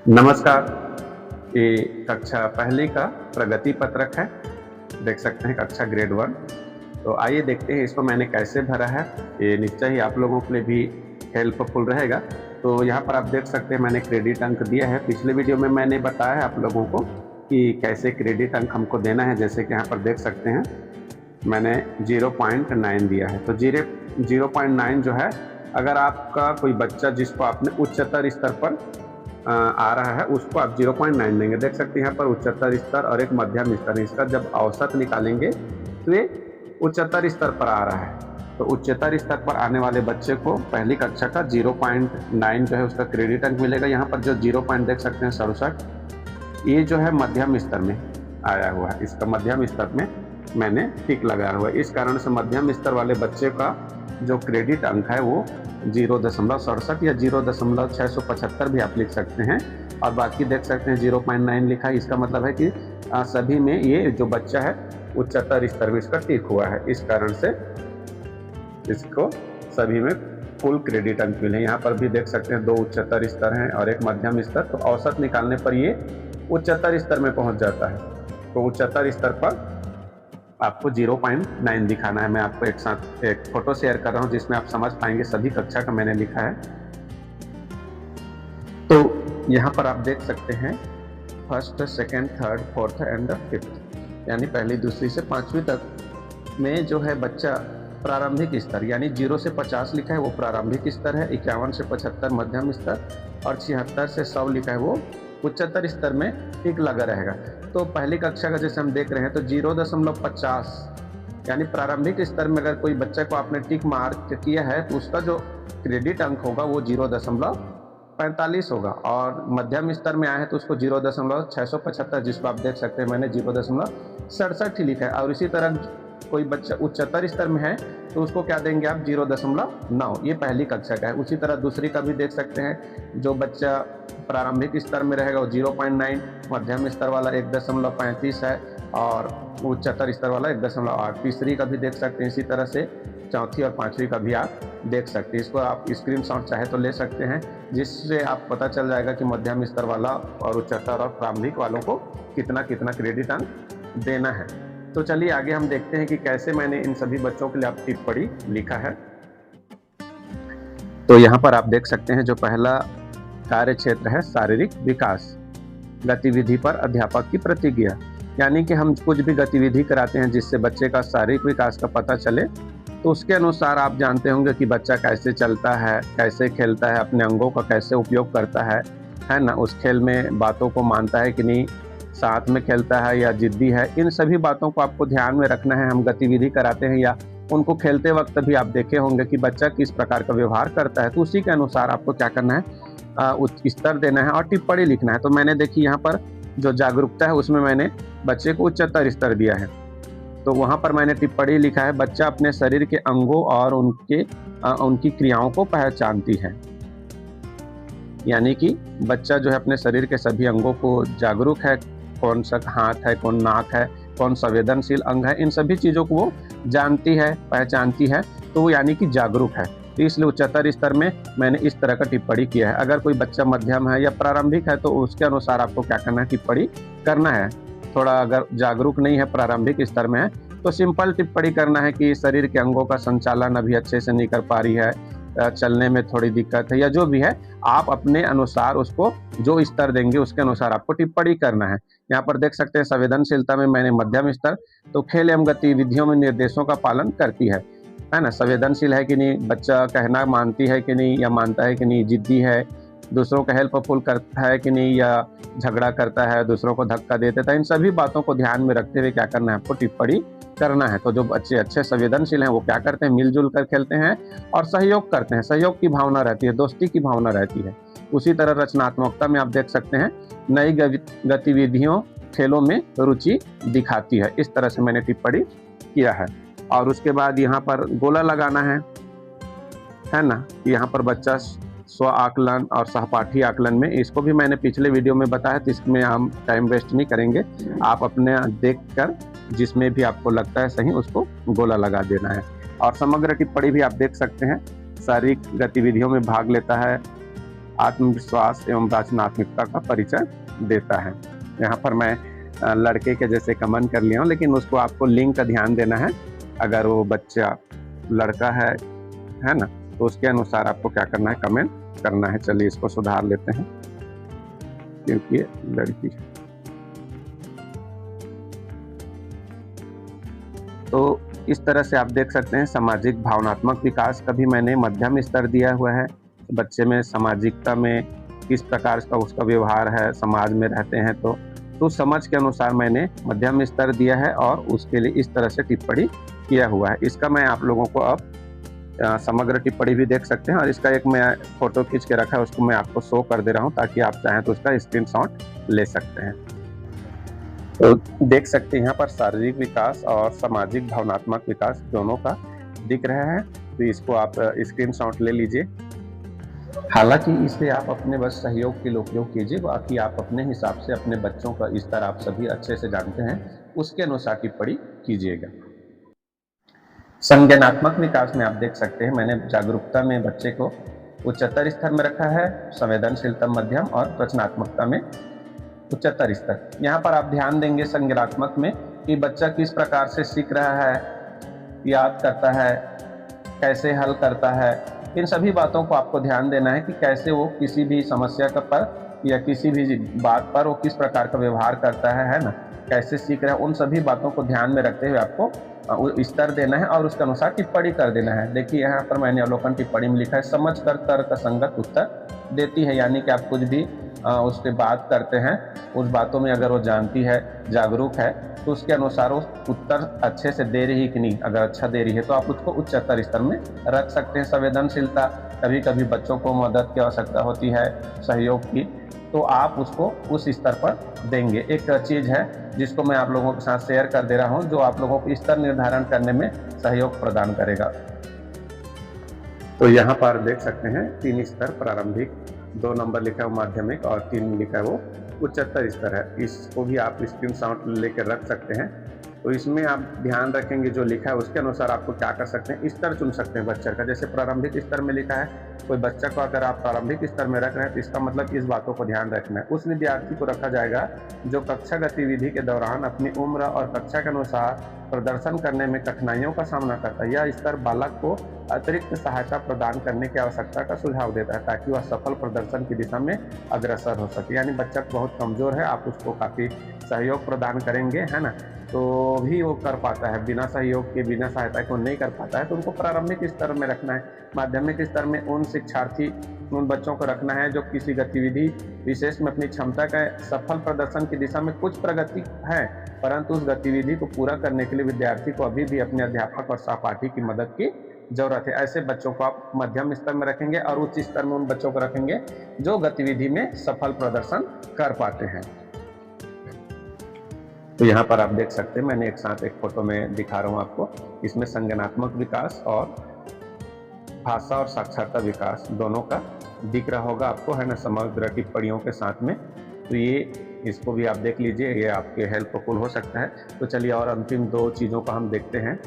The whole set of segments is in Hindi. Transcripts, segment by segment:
नमस्कार। ये कक्षा पहली का प्रगति पत्रक है। देख सकते हैं कक्षा ग्रेड 1। तो आइए देखते हैं इसको मैंने कैसे भरा है। ये निश्चय ही आप लोगों के लिए भी हेल्पफुल रहेगा। तो यहाँ पर आप देख सकते हैं मैंने क्रेडिट अंक दिया है। पिछले वीडियो में मैंने बताया है आप लोगों को कि कैसे क्रेडिट अंक हमको देना है। जैसे कि यहाँ पर देख सकते हैं मैंने 0.9 दिया है। तो 0.9 जो है, अगर आपका कोई बच्चा जिसको आपने उच्चतर स्तर पर आ रहा है उसको आप 0.9 देंगे। देख सकते हैं यहाँ पर उच्चतर स्तर और एक मध्यम स्तर, इसका जब औसत निकालेंगे तो ये उच्चतर स्तर पर आ रहा है। तो उच्चतर स्तर पर आने वाले बच्चे को पहली कक्षा का 0.9 जो है उसका क्रेडिट अंक मिलेगा। यहाँ पर जो 0 पॉइंट देख सकते हैं 67, ये जो है मध्यम स्तर में आया हुआ है। इसका मध्यम स्तर में मैंने टिक लगाया हुआ है। इस कारण से मध्यम स्तर वाले बच्चे का जो क्रेडिट अंक है वो 0.67 या 0.675 भी आप लिख सकते हैं। और बाकी देख सकते हैं 0.9 लिखा है। इसका मतलब है कि सभी में ये जो बच्चा है उच्चतर स्तर में इसका टिक हुआ है। इस कारण से इसको सभी में फुल क्रेडिट अंक मिले। यहाँ पर भी देख सकते हैं 2 उच्चतर स्तर हैं और एक मध्यम स्तर। तो औसत निकालने पर ये उच्चतर स्तर में पहुँच जाता है। तो उच्चतर स्तर पर आपको 0.9 दिखाना है। मैं आपको एक साथ एक फोटो शेयर कर रहा हूं जिसमें आप समझ पाएंगे सभी कक्षा का मैंने लिखा है। तो यहाँ पर आप देख सकते हैं first, second, third, fourth and fifth, यानी पहली, दूसरी से 5वीं तक में जो है बच्चा प्रारंभिक स्तर, यानी 0 से 50 लिखा है वो प्रारंभिक स्तर है, 51 से 75 मध्यम स्तर और 76 से 100 लिखा है वो उच्चतर स्तर में टिक लगा रहेगा। तो पहली कक्षा का जैसे हम देख रहे हैं तो 0.50 यानी प्रारंभिक स्तर में अगर कोई बच्चा को आपने टिक मार्क किया है तो उसका जो क्रेडिट अंक होगा वो 0.45 होगा। और मध्यम स्तर में आया है तो उसको 0.675, जिसको आप देख सकते हैं मैंने 0.67 ही लिखा है। और इसी तरह कोई बच्चा उच्चतर स्तर में है तो उसको क्या देंगे आप 0.9। ये पहली कक्षा का है। उसी तरह दूसरी का भी देख सकते हैं। जो बच्चा प्रारंभिक स्तर में रहेगा वो 0.9, मध्यम स्तर वाला 1.35 है और उच्चतर स्तर वाला 1.8। तीसरी का भी देख सकते हैं। इसी तरह से चौथी और 5वीं का भी आप देख सकते हैं। इसको आप स्क्रीनशॉट चाहे तो ले सकते हैं, जिससे आप पता चल जाएगा कि मध्यम स्तर वाला और उच्चतर और प्रारंभिक वालों को कितना कितना क्रेडिट अंक देना है। तो चलिए आगे हम देखते हैं कि कैसे मैंने इन सभी बच्चों के लिए आप टिप्पणी लिखा है। तो यहाँ पर आप देख सकते हैं जो पहला कार्य क्षेत्र है शारीरिक विकास, गतिविधि पर अध्यापक की प्रतिक्रिया, यानी कि हम कुछ भी गतिविधि कराते हैं जिससे बच्चे का शारीरिक विकास का पता चले। तो उसके अनुसार आप जानते होंगे कि बच्चा कैसे चलता है, कैसे खेलता है, अपने अंगों का कैसे उपयोग करता है ना, उस खेल में बातों को मानता है कि नहीं, साथ में खेलता है या जिद्दी है। इन सभी बातों को आपको ध्यान में रखना है। हम गतिविधि कराते हैं या उनको खेलते वक्त भी आप देखे होंगे कि बच्चा किस प्रकार का व्यवहार करता है, तो उसी के अनुसार आपको क्या करना है, स्तर देना है और टिप्पणी लिखना है। तो मैंने देखी यहाँ पर जो जागरूकता है उसमें मैंने बच्चे को उच्चतर स्तर दिया है। तो वहाँ पर मैंने टिप्पणी लिखा है, बच्चा अपने शरीर के अंगों और उनकी क्रियाओं को पहचानती है। यानी कि बच्चा जो है अपने शरीर के सभी अंगों को जागरूक है, कौन सा हाथ है, कौन नाक है, कौन संवेदनशील अंग है, इन सभी चीज़ों को वो जानती है, पहचानती है। तो वो यानी कि जागरूक है। तो इसलिए उच्चतर स्तर में मैंने इस तरह का टिप्पणी किया है। अगर कोई बच्चा मध्यम है या प्रारंभिक है तो उसके अनुसार आपको क्या करना है, टिप्पणी करना है। थोड़ा अगर जागरूक नहीं है, प्रारंभिक स्तर में है, तो सिंपल टिप्पणी करना है कि शरीर के अंगों का संचालन अभी अच्छे से नहीं कर पा रही है, चलने में थोड़ी दिक्कत है, या जो भी है आप अपने अनुसार उसको जो स्तर देंगे उसके अनुसार आपको टिप्पणी करना है। यहाँ पर देख सकते हैं संवेदनशीलता में मैंने मध्यम स्तर। तो खेल एवं गतिविधियों में निर्देशों का पालन करती है ना, संवेदनशील है कि नहीं, बच्चा कहना मानती है कि नहीं या मानता है कि नहीं, जिद्दी है, दूसरों का हेल्पफुल करता है कि नहीं या झगड़ा करता है, दूसरों को धक्का दे देता है। इन सभी बातों को ध्यान में रखते हुए क्या करना है, आपको टिप्पणी करना है। तो जो बच्चे अच्छे संवेदनशील हैं वो क्या करते हैं, मिलजुल कर खेलते हैं और सहयोग करते हैं, सहयोग की भावना रहती है, दोस्ती की भावना रहती है। उसी तरह रचनात्मकता में आप देख सकते हैं नई गतिविधियों, खेलों में रुचि दिखाती है। इस तरह से मैंने टिप्पणी किया है। और उसके बाद यहाँ पर गोला लगाना है ना। यहाँ पर बच्चा स्व आकलन और सहपाठी आकलन में, इसको भी मैंने पिछले वीडियो में बताया, तो इसमें हम टाइम वेस्ट नहीं करेंगे। आप अपने देखकर जिसमें भी आपको लगता है सही उसको गोला लगा देना है। और समग्र टिप्पणी भी आप देख सकते हैं, शारीरिक गतिविधियों में भाग लेता है, आत्मविश्वास एवं रचनात्मकता का परिचय देता है। यहाँ पर मैं लड़के के जैसे कमेंट कर लिया हूँ, लेकिन उसको आपको लिंग का ध्यान देना है। अगर वो बच्चा लड़का है ना, तो उसके अनुसार आपको क्या करना है, कमेंट करना है। चलिए इसको सुधार लेते हैं, क्योंकि ये लड़की है। तो इस तरह से आप देख सकते हैं सामाजिक भावनात्मक विकास का भी मैंने मध्यम स्तर दिया हुआ है। बच्चे में सामाजिकता में किस प्रकार का उसका व्यवहार है, समाज में रहते हैं तो समझ के अनुसार मैंने मध्यम स्तर दिया है और उसके लिए इस तरह से टिप्पणी किया हुआ है। इसका मैं आप लोगों को अब समग्र टिप्पणी भी देख सकते हैं, और इसका एक मैं फोटो खींच के रखा है, उसको मैं आपको शो कर दे रहा हूँ ताकि आप चाहें तो उसका स्क्रीनशॉट ले सकते हैं। तो देख सकते हैं यहाँ पर शारीरिक विकास और सामाजिक भावनात्मक विकास दोनों का दिख रहा है। तो इसको आप स्क्रीनशॉट ले लीजिए। हालांकि इसे आप अपने बस सहयोग के लिए उपयोग कीजिए, बाकी आप अपने हिसाब से अपने बच्चों का स्तर आप सभी अच्छे से जानते हैं, उसके अनुसार टिप्पणी कीजिएगा। संज्ञानात्मक विकास में आप देख सकते हैं मैंने जागरूकता में बच्चे को उच्चतर स्तर में रखा है, संवेदनशीलता मध्यम और रचनात्मकता में उच्चतर स्तर। यहाँ पर आप ध्यान देंगे संज्ञानात्मक में कि बच्चा किस प्रकार से सीख रहा है, याद करता है, कैसे हल करता है, इन सभी बातों को आपको ध्यान देना है कि कैसे वो किसी भी समस्या का पर या किसी भी बात पर वो किस प्रकार का व्यवहार करता है ना, कैसे सीख रहा है, उन सभी बातों को ध्यान में रखते हुए आपको स्तर देना है और उसके अनुसार टिप्पणी कर देना है। देखिए यहाँ पर मैंने अवलोकन टिप्पणी में लिखा है, समझ कर तर्क संगत उत्तर देती है, यानी कि आप कुछ भी उससे बात करते हैं, उस बातों में अगर वो जानती है, जागरूक है, तो उसके अनुसार वो उत्तर अच्छे से दे रही कि नहीं, अगर अच्छा दे रही है तो आप उसको उच्चतर स्तर में रख सकते हैं। संवेदनशीलता, कभी कभी बच्चों को मदद की आवश्यकता होती है, सहयोग की, तो आप उसको उस स्तर पर देंगे। एक चीज़ है जिसको मैं आप लोगों के साथ शेयर कर दे रहा हूँ, जो आप लोगों को स्तर निर्धारण करने में सहयोग प्रदान करेगा। तो यहाँ पर देख सकते हैं 3 स्तर, प्रारंभिक 2 नंबर लिखा है माध्यमिक और 3 लिखा है वो उच्चतर स्तर है। इसको भी आप स्क्रीनशॉट लेकर रख सकते हैं। तो इसमें आप ध्यान रखेंगे जो लिखा है उसके अनुसार आपको क्या कर सकते हैं, स्तर चुन सकते हैं बच्चे का। जैसे प्रारंभिक स्तर में लिखा है, कोई बच्चा को अगर आप प्रारंभिक स्तर में रख रहे हैं तो इसका मतलब इस बातों को ध्यान रखना है। उस विद्यार्थी को रखा जाएगा जो कक्षा गतिविधि के दौरान अपनी उम्र और कक्षा के अनुसार प्रदर्शन करने में कठिनाइयों का सामना करता है। यह स्तर बालक को अतिरिक्त सहायता प्रदान करने की आवश्यकता का सुझाव देता है ताकि वह सफल प्रदर्शन की दिशा में अग्रसर हो सके। यानी बच्चा बहुत कमजोर है, आप उसको काफ़ी सहयोग प्रदान करेंगे, है ना, तो भी वो कर पाता है। बिना सहयोग के, बिना सहायता को नहीं कर पाता है, तो उनको प्रारंभिक स्तर में रखना है। माध्यमिक स्तर में उन शिक्षार्थी, उन बच्चों को रखना है जो किसी गतिविधि विशेष में अपनी क्षमता का सफल प्रदर्शन की दिशा में कुछ प्रगति है, परंतु उस गतिविधि को पूरा करने के लिए विद्यार्थी को अभी भी अपने अध्यापक और सहपाठी की मदद की जरूरत है। ऐसे बच्चों को आप मध्यम स्तर में रखेंगे और उच्च स्तर में उन बच्चों को रखेंगे जो गतिविधि में सफल प्रदर्शन कर पाते हैं। तो यहाँ पर आप देख सकते हैं, मैंने एक साथ एक फोटो में दिखा रहा हूँ आपको। इसमें संज्ञानात्मक विकास और भाषा और साक्षरता विकास दोनों का दिख रहा होगा आपको, है ना, समग्र टिप्पणियों के साथ में। तो ये इसको भी आप देख लीजिए, ये आपके हेल्पफुल हो सकता है। तो चलिए और अंतिम 2 चीज़ों को हम देखते हैं।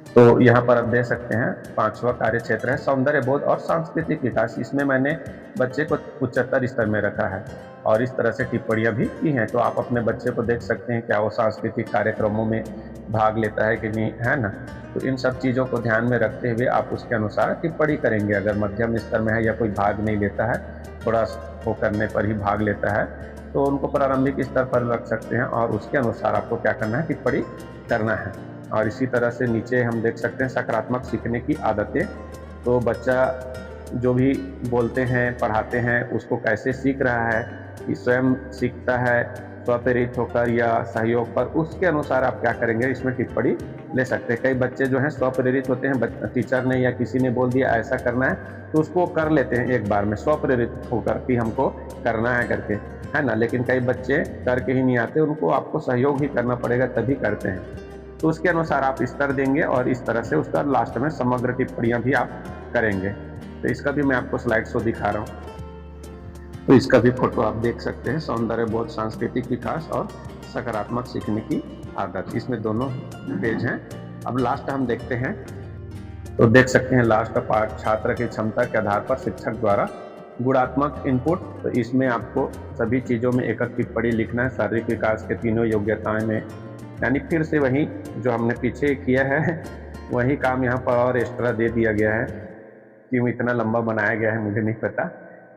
तो यहाँ पर आप देख सकते हैं 5वां कार्य क्षेत्र है सौंदर्य बोध और सांस्कृतिक विकास। इसमें मैंने बच्चे को उच्चतर स्तर में रखा है और इस तरह से टिप्पणियाँ भी की हैं। तो आप अपने बच्चे को देख सकते हैं क्या वो सांस्कृतिक कार्यक्रमों में भाग लेता है कि नहीं, है ना। तो इन सब चीज़ों को ध्यान में रखते हुए आप उसके अनुसार टिप्पणी करेंगे। अगर मध्यम स्तर में है या कोई भाग नहीं लेता है, थोड़ा वो करने पर ही भाग लेता है, तो उनको प्रारंभिक स्तर पर रख सकते हैं और उसके अनुसार आपको क्या करना है, टिप्पणी करना है। और इसी तरह से नीचे हम देख सकते हैं सकारात्मक सीखने की आदतें। तो बच्चा जो भी बोलते हैं, पढ़ाते हैं, उसको कैसे सीख रहा है, कि स्वयं सीखता है स्वप्रेरित होकर या सहयोग पर, उसके अनुसार आप क्या करेंगे, इसमें टिप्पणी ले सकते हैं। कई बच्चे जो हैं स्वप्रेरित होते हैं, टीचर ने या किसी ने बोल दिया ऐसा करना है तो उसको कर लेते हैं एक बार में, स्वप्रेरित होकर कि हमको करना है करके, है ना। लेकिन कई बच्चे करके ही नहीं आते, उनको आपको सहयोग ही करना पड़ेगा तभी करते हैं। तो उसके अनुसार आप स्तर देंगे और इस तरह से उसका लास्ट में समग्र टिप्पणियाँ भी आप करेंगे। तो इसका भी मैं आपको स्लाइड शो दिखा रहा हूँ। तो इसका भी फोटो आप देख सकते हैं, सौंदर्य बोध, सांस्कृतिक विकास और सकारात्मक सीखने की आदत। इसमें दोनों पेज हैं। अब लास्ट हम देखते हैं। तो देख सकते हैं लास्ट का पार्ट, छात्र की क्षमता के आधार पर शिक्षक द्वारा गुणात्मक इनपुट, तो इसमें आपको सभी चीज़ों में एक एक टिप्पणी लिखना है। शारीरिक विकास के तीनों योग्यताएं में, यानी फिर से वही जो हमने पीछे किया है वही काम यहाँ पर और एक्स्ट्रा दे दिया गया है। क्यों इतना लंबा बनाया गया है मुझे नहीं पता,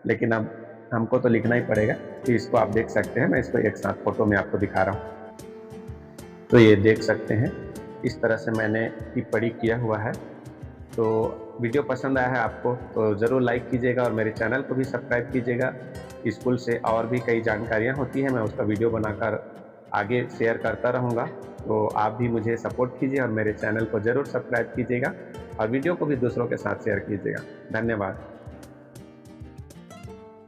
लेकिन अब हमको तो लिखना ही पड़ेगा। तो इसको आप देख सकते हैं, मैं इसको एक साथ फ़ोटो में आपको दिखा रहा हूँ। तो ये देख सकते हैं, इस तरह से मैंने टिप्पणी किया हुआ है। तो वीडियो पसंद आया है आपको तो ज़रूर लाइक कीजिएगा और मेरे चैनल को भी सब्सक्राइब कीजिएगा। स्कूल से और भी कई जानकारियाँ होती हैं, मैं उसका वीडियो बनाकर आगे शेयर करता रहूँगा। तो आप भी मुझे सपोर्ट कीजिए और मेरे चैनल को ज़रूर सब्सक्राइब कीजिएगा और वीडियो को भी दूसरों के साथ शेयर कीजिएगा। धन्यवाद।